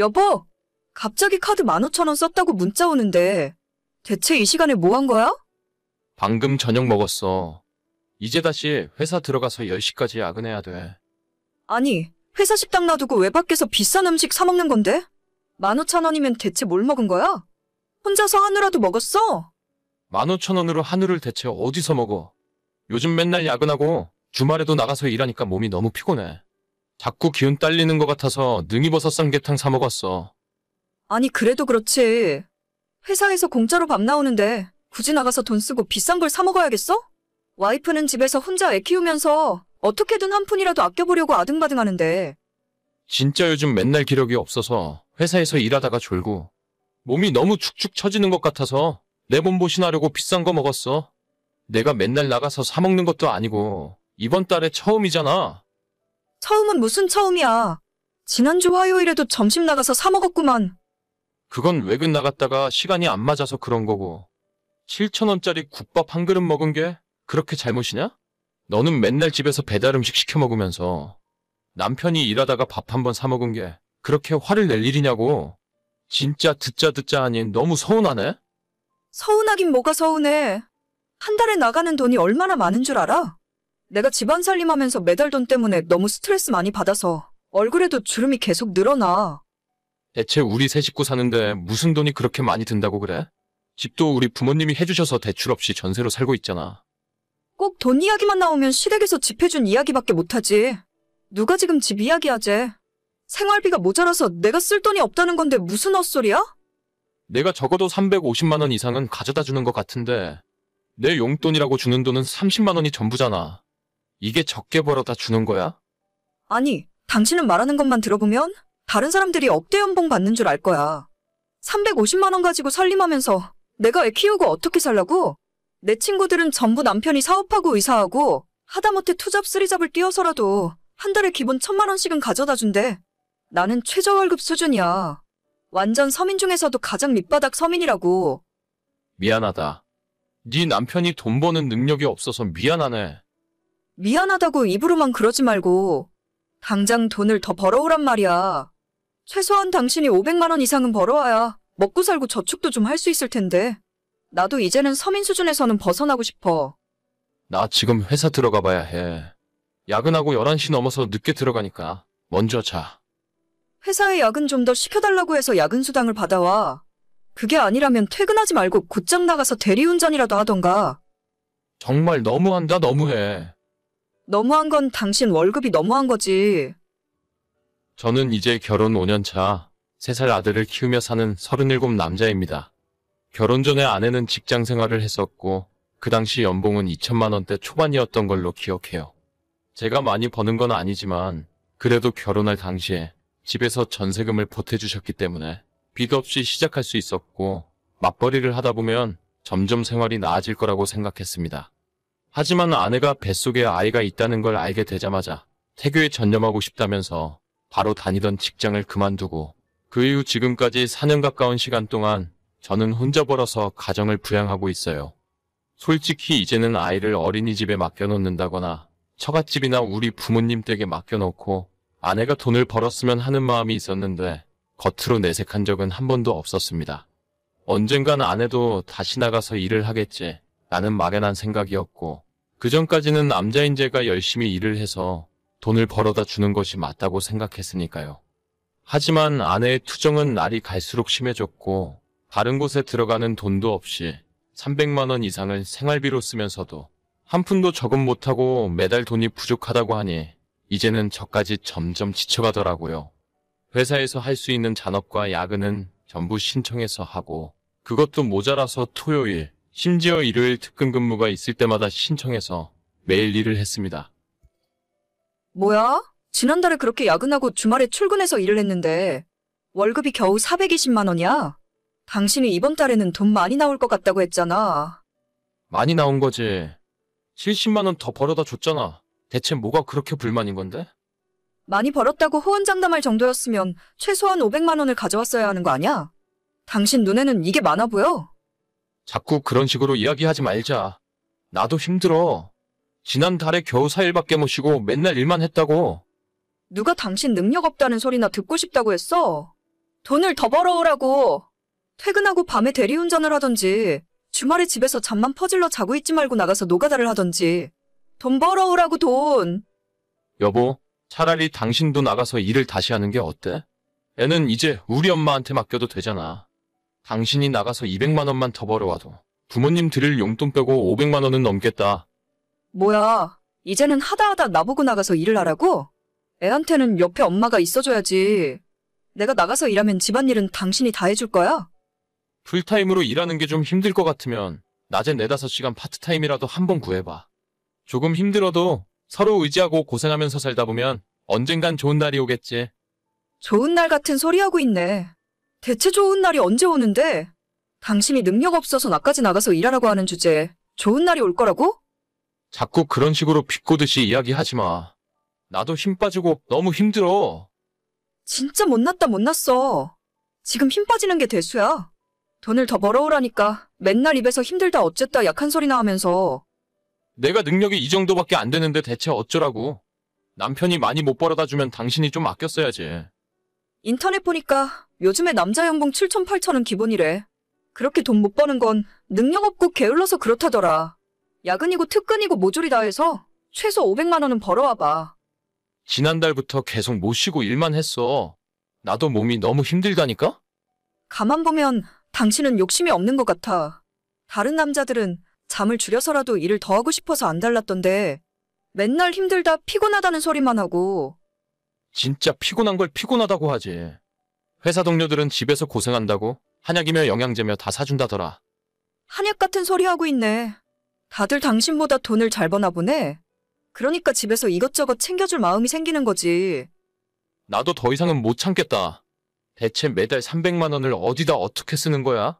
여보, 갑자기 카드 15,000원 썼다고 문자 오는데 대체 이 시간에 뭐 한 거야? 방금 저녁 먹었어. 이제 다시 회사 들어가서 10시까지 야근해야 돼. 아니, 회사 식당 놔두고 왜 밖에서 비싼 음식 사 먹는 건데? 15,000원이면 대체 뭘 먹은 거야? 혼자서 한우라도 먹었어? 15,000원으로 한우를 대체 어디서 먹어? 요즘 맨날 야근하고 주말에도 나가서 일하니까 몸이 너무 피곤해. 자꾸 기운 딸리는 것 같아서 능이버섯 삼계탕 사 먹었어. 아니, 그래도 그렇지. 회사에서 공짜로 밥 나오는데 굳이 나가서 돈 쓰고 비싼 걸 사 먹어야겠어? 와이프는 집에서 혼자 애 키우면서 어떻게든 한 푼이라도 아껴보려고 아등바등 하는데. 진짜 요즘 맨날 기력이 없어서 회사에서 일하다가 졸고 몸이 너무 축축 처지는 것 같아서 내 몸보신하려고 비싼 거 먹었어. 내가 맨날 나가서 사 먹는 것도 아니고 이번 달에 처음이잖아. 처음은 무슨 처음이야. 지난주 화요일에도 점심 나가서 사 먹었구만. 그건 외근 나갔다가 시간이 안 맞아서 그런 거고 7,000원짜리 국밥 한 그릇 먹은 게 그렇게 잘못이냐? 너는 맨날 집에서 배달 음식 시켜 먹으면서 남편이 일하다가 밥 한 번 사 먹은 게 그렇게 화를 낼 일이냐고. 진짜 듣자 하니 너무 서운하네? 서운하긴 뭐가 서운해. 한 달에 나가는 돈이 얼마나 많은 줄 알아? 내가 집안 살림하면서 매달 돈 때문에 너무 스트레스 많이 받아서 얼굴에도 주름이 계속 늘어나. 대체 우리 세 식구 사는데 무슨 돈이 그렇게 많이 든다고 그래? 집도 우리 부모님이 해주셔서 대출 없이 전세로 살고 있잖아. 꼭 돈 이야기만 나오면 시댁에서 집 해준 이야기밖에 못하지. 누가 지금 집 이야기하재. 생활비가 모자라서 내가 쓸 돈이 없다는 건데 무슨 헛소리야? 내가 적어도 350만 원 이상은 가져다 주는 것 같은데 내 용돈이라고 주는 돈은 30만 원이 전부잖아. 이게 적게 벌어다 주는 거야? 아니, 당신은 말하는 것만 들어보면 다른 사람들이 억대 연봉 받는 줄 알 거야. 350만 원 가지고 살림하면서 내가 애 키우고 어떻게 살라고? 내 친구들은 전부 남편이 사업하고 의사하고 하다못해 투잡 쓰리잡을 뛰어서라도 한 달에 기본 1,000만 원씩은 가져다 준대. 나는 최저월급 수준이야. 완전 서민 중에서도 가장 밑바닥 서민이라고. 미안하다. 네 남편이 돈 버는 능력이 없어서 미안하네. 미안하다고 입으로만 그러지 말고 당장 돈을 더 벌어오란 말이야. 최소한 당신이 500만 원 이상은 벌어와야 먹고 살고 저축도 좀 할 수 있을 텐데. 나도 이제는 서민 수준에서는 벗어나고 싶어. 나 지금 회사 들어가 봐야 해. 야근하고 11시 넘어서 늦게 들어가니까 먼저 자. 회사에 야근 좀 더 시켜달라고 해서 야근 수당을 받아와. 그게 아니라면 퇴근하지 말고 곧장 나가서 대리운전이라도 하던가. 정말 너무한다 너무해. 너무한 건 당신 월급이 너무한 거지. 저는 이제 결혼 5년 차 3살 아들을 키우며 사는 37 남자입니다. 결혼 전에 아내는 직장 생활을 했었고 그 당시 연봉은 2천만 원대 초반이었던 걸로 기억해요. 제가 많이 버는 건 아니지만 그래도 결혼할 당시에 집에서 전세금을 보태주셨기 때문에 빚 없이 시작할 수 있었고 맞벌이를 하다 보면 점점 생활이 나아질 거라고 생각했습니다. 하지만 아내가 뱃속에 아이가 있다는 걸 알게 되자마자 태교에 전념하고 싶다면서 바로 다니던 직장을 그만두고 그 이후 지금까지 4년 가까운 시간 동안 저는 혼자 벌어서 가정을 부양하고 있어요. 솔직히 이제는 아이를 어린이집에 맡겨놓는다거나 처갓집이나 우리 부모님 댁에 맡겨놓고 아내가 돈을 벌었으면 하는 마음이 있었는데 겉으로 내색한 적은 한 번도 없었습니다. 언젠간 아내도 다시 나가서 일을 하겠지 라는 막연한 생각이었고 그전까지는 남자인 제가 열심히 일을 해서 돈을 벌어다 주는 것이 맞다고 생각했으니까요. 하지만 아내의 투정은 날이 갈수록 심해졌고 다른 곳에 들어가는 돈도 없이 300만 원 이상을 생활비로 쓰면서도 한 푼도 저금 못하고 매달 돈이 부족하다고 하니 이제는 저까지 점점 지쳐가더라고요. 회사에서 할 수 있는 잔업과 야근은 전부 신청해서 하고 그것도 모자라서 토요일, 심지어 일요일 특근 근무가 있을 때마다 신청해서 매일 일을 했습니다. 뭐야? 지난달에 그렇게 야근하고 주말에 출근해서 일을 했는데 월급이 겨우 420만 원이야? 당신이 이번 달에는 돈 많이 나올 것 같다고 했잖아. 많이 나온 거지. 70만 원 더 벌어다 줬잖아. 대체 뭐가 그렇게 불만인 건데? 많이 벌었다고 호언장담할 정도였으면 최소한 500만 원을 가져왔어야 하는 거 아니야? 당신 눈에는 이게 많아 보여? 자꾸 그런 식으로 이야기하지 말자. 나도 힘들어. 지난달에 겨우 4일밖에 못 쉬고 맨날 일만 했다고. 누가 당신 능력 없다는 소리나 듣고 싶다고 했어? 돈을 더 벌어오라고. 퇴근하고 밤에 대리운전을 하던지, 주말에 집에서 잠만 퍼질러 자고 있지 말고 나가서 노가다를 하던지. 돈 벌어오라고 돈. 여보, 차라리 당신도 나가서 일을 다시 하는 게 어때? 애는 이제 우리 엄마한테 맡겨도 되잖아. 당신이 나가서 200만 원만 더 벌어와도 부모님 드릴 용돈 빼고 500만 원은 넘겠다. 뭐야, 이제는 하다 나보고 나가서 일을 하라고? 애한테는 옆에 엄마가 있어줘야지. 내가 나가서 일하면 집안일은 당신이 다 해줄 거야? 풀타임으로 일하는 게 좀 힘들 것 같으면 낮에 4-5시간 파트타임이라도 한번 구해봐. 조금 힘들어도 서로 의지하고 고생하면서 살다 보면 언젠간 좋은 날이 오겠지. 좋은 날 같은 소리 하고 있네. 대체 좋은 날이 언제 오는데? 당신이 능력 없어서 나까지 나가서 일하라고 하는 주제에 좋은 날이 올 거라고? 자꾸 그런 식으로 비꼬듯이 이야기하지 마. 나도 힘 빠지고 너무 힘들어. 진짜 못났어. 지금 힘 빠지는 게 대수야. 돈을 더 벌어오라니까 맨날 입에서 힘들다 어쨌다 약한 소리나 하면서. 내가 능력이 이 정도밖에 안 되는데 대체 어쩌라고. 남편이 많이 못 벌어다 주면 당신이 좀 아껴 써야지. 인터넷 보니까 요즘에 남자 연봉 7천 8천은 기본이래. 그렇게 돈 못 버는 건 능력 없고 게을러서 그렇다더라. 야근이고 특근이고 모조리 다 해서 최소 500만 원은 벌어와봐. 지난달부터 계속 못 쉬고 일만 했어. 나도 몸이 너무 힘들다니까? 가만 보면 당신은 욕심이 없는 것 같아. 다른 남자들은 잠을 줄여서라도 일을 더 하고 싶어서 안 달랐던데 맨날 힘들다 피곤하다는 소리만 하고. 진짜 피곤한 걸 피곤하다고 하지. 회사 동료들은 집에서 고생한다고 한약이며 영양제며 다 사준다더라. 한약 같은 소리 하고 있네. 다들 당신보다 돈을 잘 버나 보네. 그러니까 집에서 이것저것 챙겨줄 마음이 생기는 거지. 나도 더 이상은 못 참겠다. 대체 매달 300만 원을 어디다 어떻게 쓰는 거야?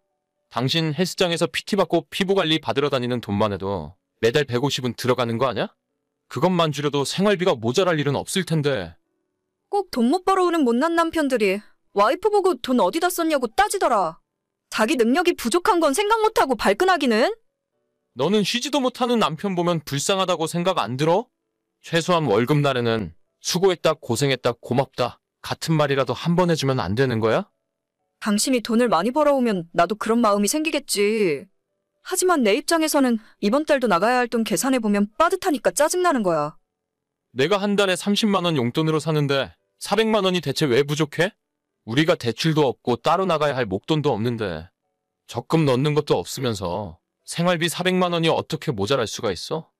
당신 헬스장에서 PT 받고 피부관리 받으러 다니는 돈만 해도 매달 150은 들어가는 거 아냐? 그것만 줄여도 생활비가 모자랄 일은 없을 텐데. 꼭 돈 못 벌어오는 못난 남편들이 와이프 보고 돈 어디다 썼냐고 따지더라. 자기 능력이 부족한 건 생각 못하고 발끈하기는? 너는 쉬지도 못하는 남편 보면 불쌍하다고 생각 안 들어? 최소한 월급날에는 수고했다, 고생했다, 고맙다 같은 말이라도 한 번 해주면 안 되는 거야? 당신이 돈을 많이 벌어오면 나도 그런 마음이 생기겠지. 하지만 내 입장에서는 이번 달도 나가야 할 돈 계산해보면 빠듯하니까 짜증나는 거야. 내가 한 달에 30만 원 용돈으로 사는데 400만 원이 대체 왜 부족해? 우리가 대출도 없고 따로 나가야 할 목돈도 없는데 적금 넣는 것도 없으면서 생활비 400만 원이 어떻게 모자랄 수가 있어?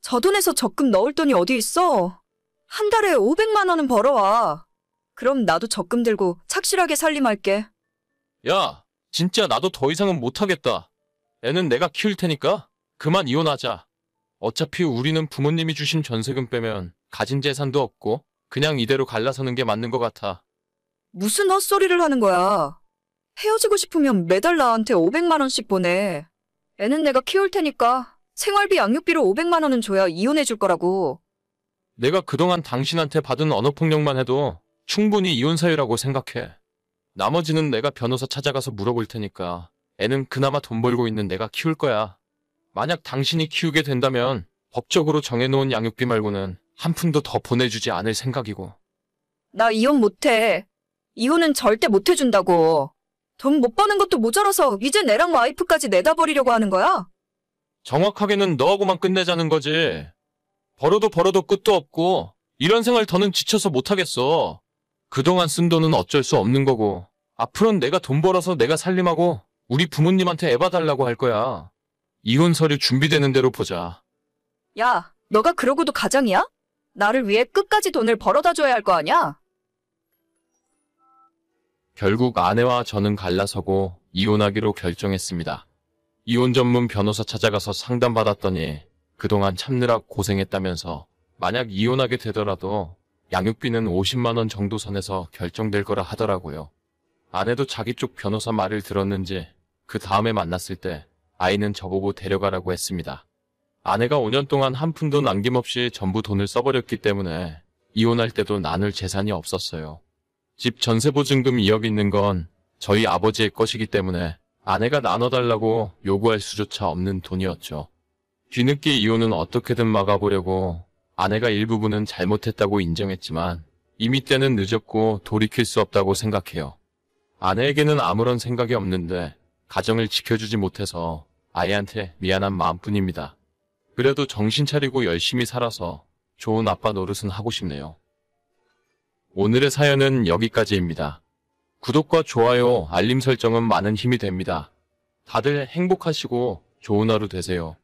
저 돈에서 적금 넣을 돈이 어디 있어? 한 달에 500만 원은 벌어와. 그럼 나도 적금 들고 착실하게 살림할게. 야, 진짜 나도 더 이상은 못하겠다. 애는 내가 키울 테니까 그만 이혼하자. 어차피 우리는 부모님이 주신 전세금 빼면 가진 재산도 없고 그냥 이대로 갈라서는 게 맞는 것 같아. 무슨 헛소리를 하는 거야. 헤어지고 싶으면 매달 나한테 500만 원씩 보내. 애는 내가 키울 테니까 생활비 양육비로 500만 원은 줘야 이혼해 줄 거라고. 내가 그동안 당신한테 받은 언어폭력만 해도 충분히 이혼 사유라고 생각해. 나머지는 내가 변호사 찾아가서 물어볼 테니까 애는 그나마 돈 벌고 있는 내가 키울 거야. 만약 당신이 키우게 된다면 법적으로 정해놓은 양육비 말고는 한 푼도 더 보내주지 않을 생각이고. 나 이혼 못해. 이혼은 절대 못 해준다고. 돈 못 버는 것도 모자라서 이제 내랑 와이프까지 내다 버리려고 하는 거야? 정확하게는 너하고만 끝내자는 거지. 벌어도 끝도 없고 이런 생활 더는 지쳐서 못하겠어. 그동안 쓴 돈은 어쩔 수 없는 거고 앞으로는 내가 돈 벌어서 내가 살림하고 우리 부모님한테 애봐 달라고 할 거야. 이혼 서류 준비되는 대로 보자. 야, 너가 그러고도 가장이야? 나를 위해 끝까지 돈을 벌어다 줘야 할 거 아니야? 결국 아내와 저는 갈라서고 이혼하기로 결정했습니다. 이혼 전문 변호사 찾아가서 상담받았더니 그동안 참느라 고생했다면서 만약 이혼하게 되더라도 양육비는 50만 원 정도 선에서 결정될 거라 하더라고요. 아내도 자기 쪽 변호사 말을 들었는지 그 다음에 만났을 때 아이는 저보고 데려가라고 했습니다. 아내가 5년 동안 한 푼도 남김없이 전부 돈을 써버렸기 때문에 이혼할 때도 나눌 재산이 없었어요. 집 전세보증금 2억 있는 건 저희 아버지의 것이기 때문에 아내가 나눠달라고 요구할 수조차 없는 돈이었죠. 뒤늦게 이혼은 어떻게든 막아보려고 아내가 일부분은 잘못했다고 인정했지만 이미 때는 늦었고 돌이킬 수 없다고 생각해요. 아내에게는 아무런 생각이 없는데 가정을 지켜주지 못해서 아이한테 미안한 마음뿐입니다. 그래도 정신 차리고 열심히 살아서 좋은 아빠 노릇은 하고 싶네요. 오늘의 사연은 여기까지입니다. 구독과 좋아요, 알림 설정은 많은 힘이 됩니다. 다들 행복하시고 좋은 하루 되세요.